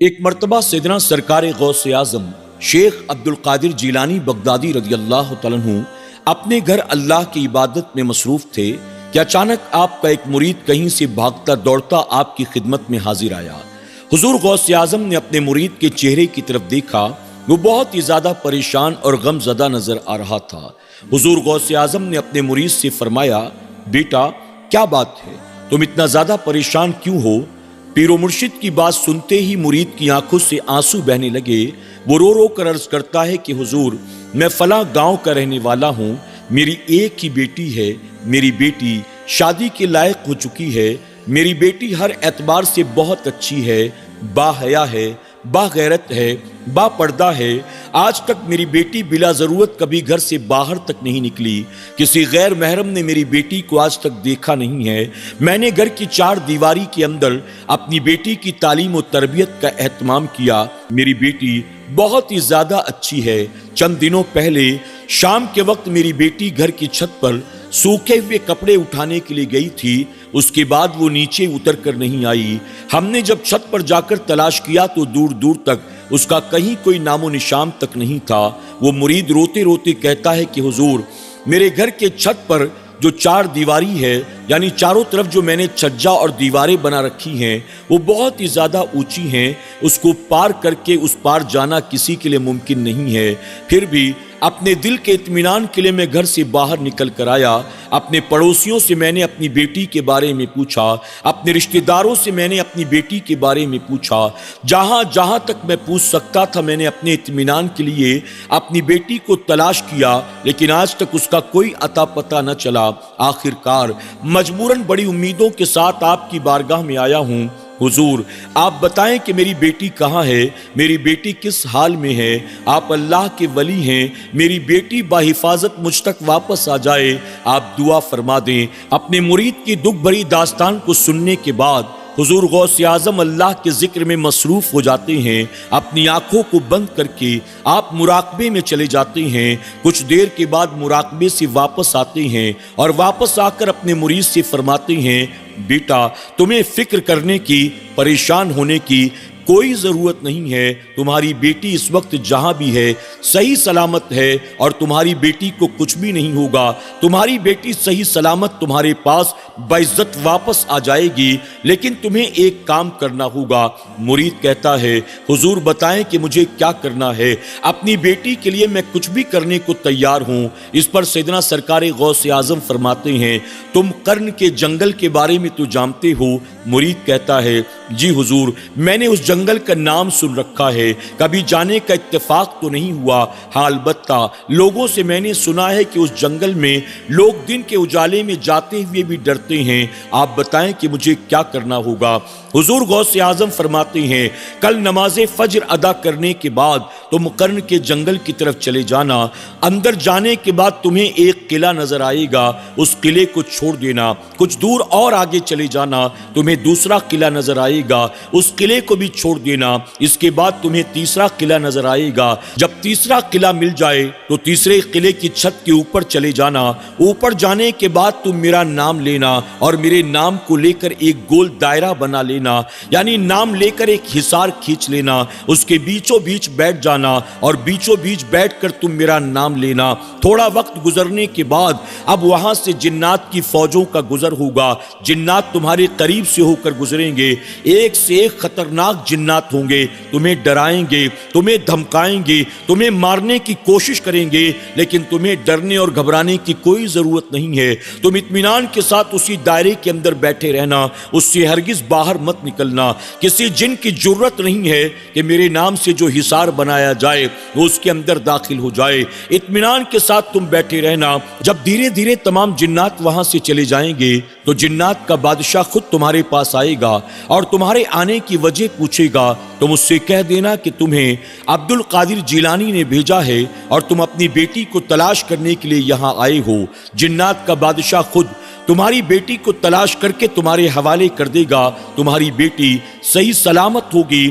ایک مرتبہ سیدنا سرکار غوث اعظم شیخ عبدل قادر جیلانی بغدادی رضی اللہ تعالیٰ عنہ اپنے گھر اللہ کی عبادت میں مصروف تھے کہ اچانک آپ کا ایک مرید کہیں سے بھاگتا دوڑتا آپ کی خدمت میں حاضر آیا۔ حضور غوث اعظم نے اپنے مرید کے چہرے کی طرف دیکھا، وہ بہت ہی زیادہ پریشان اور غم زدہ نظر آ رہا تھا۔ حضور غوث اعظم نے اپنے مرید سے فرمایا، بیٹا کیا بات ہے، تم اتنا زیادہ پریشان کیوں ہو؟ پیر و مرشد کی بات سنتے ہی مرید کی آنکھوں سے آنسو بہنے لگے۔ وہ رو رو کر عرض کرتا ہے کہ حضور، میں فلاں گاؤں کا رہنے والا ہوں، میری ایک ہی بیٹی ہے، میری بیٹی شادی کے لائق ہو چکی ہے، میری بیٹی ہر اعتبار سے بہت اچھی ہے، با حیا ہے، با غیرت ہے، با پردہ ہے۔ آج تک میری بیٹی بلا ضرورت کبھی گھر سے باہر تک نہیں نکلی، کسی غیر محرم نے میری بیٹی کو آج تک دیکھا نہیں ہے۔ میں نے گھر کی چار دیواری کے اندر اپنی بیٹی کی تعلیم و تربیت کا اہتمام کیا۔ میری بیٹی بہت ہی زیادہ اچھی ہے۔ چند دنوں پہلے شام کے وقت میری بیٹی گھر کی چھت پر سوکھے ہوئے کپڑے اٹھانے کے لیے گئی تھی، اس کے بعد وہ نیچے اتر کر نہیں آئی۔ ہم نے جب چھت پر جا کر تلاش کیا تو دور دور تک اس کا کہیں کوئی نام و نشان تک نہیں تھا۔ وہ مرید روتے روتے کہتا ہے کہ حضور، میرے گھر کے چھت پر جو چار دیواری ہے، یعنی چاروں طرف جو میں نے چھجا اور دیواریں بنا رکھی ہیں، وہ بہت ہی زیادہ اونچی ہیں، اس کو پار کر کے اس پار جانا کسی کے لیے ممکن نہیں ہے۔ پھر بھی اپنے دل کے اطمینان کے لیے میں گھر سے باہر نکل کر آیا۔ اپنے پڑوسیوں سے میں نے اپنی بیٹی کے بارے میں پوچھا، اپنے رشتہ داروں سے میں نے اپنی بیٹی کے بارے میں پوچھا، جہاں جہاں تک میں پوچھ سکتا تھا میں نے اپنے اطمینان کے لیے اپنی بیٹی کو تلاش کیا، لیکن آج تک اس کا کوئی اتا پتہ نہ چلا۔ آخر کار مجبوراً بڑی امیدوں کے ساتھ آپ کی بارگاہ میں آیا ہوں۔ حضور آپ بتائیں کہ میری بیٹی کہاں ہے، میری بیٹی کس حال میں ہے؟ آپ اللہ کے ولی ہیں، میری بیٹی بحفاظت مجھ تک واپس آ جائے، آپ دعا فرما دیں۔ اپنے مرید کی دکھ بھری داستان کو سننے کے بعد حضور غوث اعظم اللہ کے ذکر میں مصروف ہو جاتے ہیں۔ اپنی آنکھوں کو بند کر کے آپ مراقبے میں چلے جاتے ہیں۔ کچھ دیر کے بعد مراقبے سے واپس آتے ہیں اور واپس آ کر اپنے مرید سے فرماتے ہیں، بیٹا تمہیں فکر کرنے کی، پریشان ہونے کی کوئی ضرورت نہیں ہے۔ تمہاری بیٹی اس وقت جہاں بھی ہے صحیح سلامت ہے اور تمہاری بیٹی کو کچھ بھی نہیں ہوگا۔ تمہاری بیٹی صحیح سلامت تمہارے پاس بعزت واپس آ جائے گی، لیکن تمہیں ایک کام کرنا ہوگا۔ مرید کہتا ہے، حضور بتائیں کہ مجھے کیا کرنا ہے، اپنی بیٹی کے لیے میں کچھ بھی کرنے کو تیار ہوں۔ اس پر سیدنا سرکار غوث اعظم فرماتے ہیں، تم قرن کے جنگل کے بارے میں تو جانتے ہو؟ مرید کہتا ہے، جی حضور میں نے اس جنگل کا نام سن رکھا ہے، کبھی جانے کا اتفاق تو نہیں ہوا، ہاں البتہ لوگوں سے میں نے سنا ہے کہ اس جنگل میں لوگ دن کے اجالے میں جاتے ہوئے بھی ڈرتے ہیں۔ آپ بتائیں کہ مجھے کیا کرنا ہوگا؟ حضور غوث اعظم فرماتے ہیں، کل نماز فجر ادا کرنے کے بعد تم قرن کے جنگل کی طرف چلے جانا۔ اندر جانے کے بعد تمہیں ایک قلعہ نظر آئے گا، اس قلعے کو چھوڑ دینا۔ کچھ دور اور آگے چلے جانا، تمہیں دوسرا قلعہ نظر آئے گا، اس قلعے کو بھی چھوڑ دینا۔ اس کے بعد تمہیں تیسرا قلعہ نظر آئے گا۔ جب تیسرا قلعہ مل جائے تو تیسرے قلعے کی چھت کے اوپر چلے جانا۔ اوپر جانے کے بعد تم میرا نام لینا اور میرے نام کو لے کر ایک گول دائرہ بنا لینا، یعنی نام لے کر ایک حصار کھینچ لینا، اس کے بیچوں بیچ بیٹھ جانا اور بیچوں بیچ بیٹھ کر تم میرا نام لینا۔ تھوڑا وقت گزرنے کے بعد اب وہاں سے جنات کی فوجوں کا گزر ہوگا۔ جنات تمہارے قریب سے ہو کر گزریں گے، ایک سے ایک خطرناک جنات ہوں گے، تمہیں ڈرائیں گے، تمہیں دھمکائیں گے، تمہیں مارنے کی کوشش کریں گے، لیکن تمہیں ڈرنے اور گھبرانے کی کوئی ضرورت نہیں ہے۔ تم اطمینان کے ساتھ اسی دائرے کے اندر بیٹھے رہنا، اس سے ہرگز باہر مت نکلنا۔ کسی جن کی جرت نہیں ہے کہ میرے نام سے جو حصار بنایا جائے وہ اس کے اندر داخل ہو جائے۔ اطمینان کے ساتھ تم بیٹھے رہنا۔ جب دھیرے دھیرے تمام جنات وہاں سے چلے جائیں گے تو جنات کا بادشاہ خود تمہارے پاس آئے گا اور تمہارے آنے کی وجہ پوچھے گا۔ تم اس سے کہہ دینا کہ تمہیں عبد القادر جیلانی نے بھیجا ہے اور تم اپنی بیٹی کو تلاش کرنے کے لیے یہاں آئے ہو۔ جنات کا بادشاہ خود تمہاری بیٹی کو تلاش کر کے تمہارے حوالے کر دے گا۔ تمہاری بیٹی صحیح سلامت ہوگی،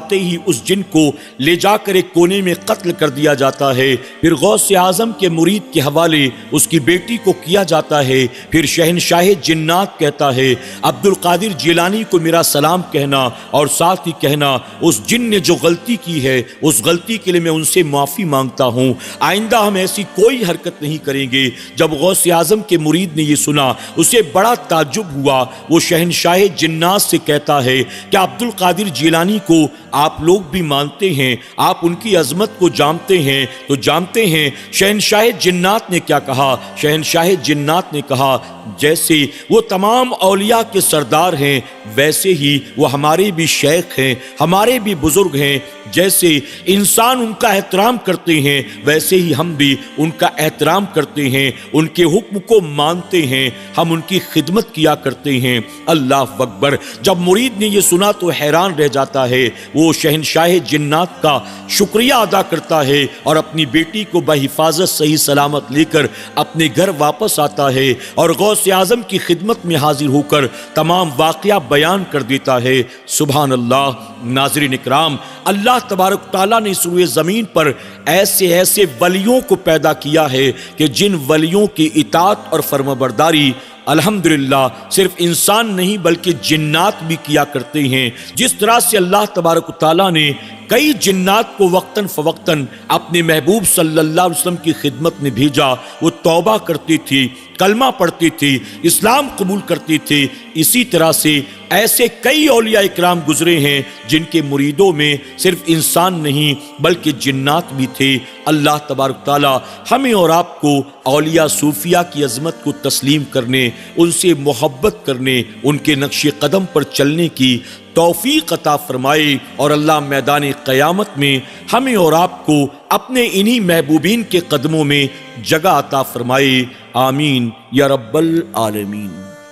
آتے ہی اس جن کو لے جا کر ایک کونے میں قتل کر دیا جاتا ہے، پھر غوث اعظم کے مرید کے حوالے اس کی بیٹی کو کیا جاتا ہے، پھر شہنشاہ جنات کہتا ہے عبد القادر جیلانی کو میرا سلام کہنا اور ساتھ ہی کہنا اس جن نے جو غلطی کی ہے اس غلطی کے لیے میں ان سے معافی مانگتا ہوں، آئندہ ہم ایسی کوئی حرکت نہیں کریں گے۔ جب غوث اعظم کے مرید نے یہ سنا اسے بڑا تعجب ہوا، وہ شہنشاہ جنات سے کہتا ہے کہ عبد القادر جیلانی کو آپ لوگ بھی مانتے ہیں، آپ ان کی عظمت کو جانتے ہیں تو جانتے ہیں شہنشاہ جنات نے کیا کہا؟ شہنشاہ جنات نے کہا جیسے وہ تمام اولیاء کے سردار ہیں ویسے ہی وہ ہمارے بھی شیخ ہیں، ہمارے بھی بزرگ ہیں، جیسے انسان ان کا احترام کرتے ہیں ویسے ہی ہم بھی ان کا احترام کرتے ہیں، ان کے حکم کو مانتے ہیں، ہم ان کی خدمت کیا کرتے ہیں۔ اللہ اکبر۔ جب مرید نے یہ سنا تو حیران رہ جاتا ہے، وہ شہنشاہ جنات کا شکریہ ادا کرتا ہے اور اپنی بیٹی کو بحفاظت صحیح سلامت لے کر اپنے گھر واپس آتا ہے اور غوث اعظم کی خدمت میں حاضر ہو کر تمام واقعہ بیان کر دیتا ہے۔ سبحان اللہ۔ ناظرین اکرام، اللہ تبارک تعالیٰ نے سروئے زمین پر ایسے ولیوں کو پیدا کیا ہے کہ جن ولیوں کی اطاعت اور فرمانبرداری الحمدللہ صرف انسان نہیں بلکہ جنات بھی کیا کرتے ہیں۔ جس طرح سے اللہ تبارک تعالیٰ نے کئی جنات کو وقتاً فوقتاً اپنے محبوب صلی اللہ علیہ وسلم کی خدمت میں بھیجا، وہ توبہ کرتی تھی، کلمہ پڑھتی تھی، اسلام قبول کرتی تھی، اسی طرح سے ایسے کئی اولیاء اکرام گزرے ہیں جن کے مریدوں میں صرف انسان نہیں بلکہ جنات بھی تھے۔ اللہ تبارک تعالیٰ ہمیں اور آپ کو اولیاء صوفیہ کی عظمت کو تسلیم کرنے، ان سے محبت کرنے، ان کے نقش قدم پر چلنے کی توفیق عطا فرمائے، اور اللہ میدان قیامت میں ہمیں اور آپ کو اپنے انہی محبوبین کے قدموں میں جگہ عطا فرمائے۔ آمین یا رب العالمین۔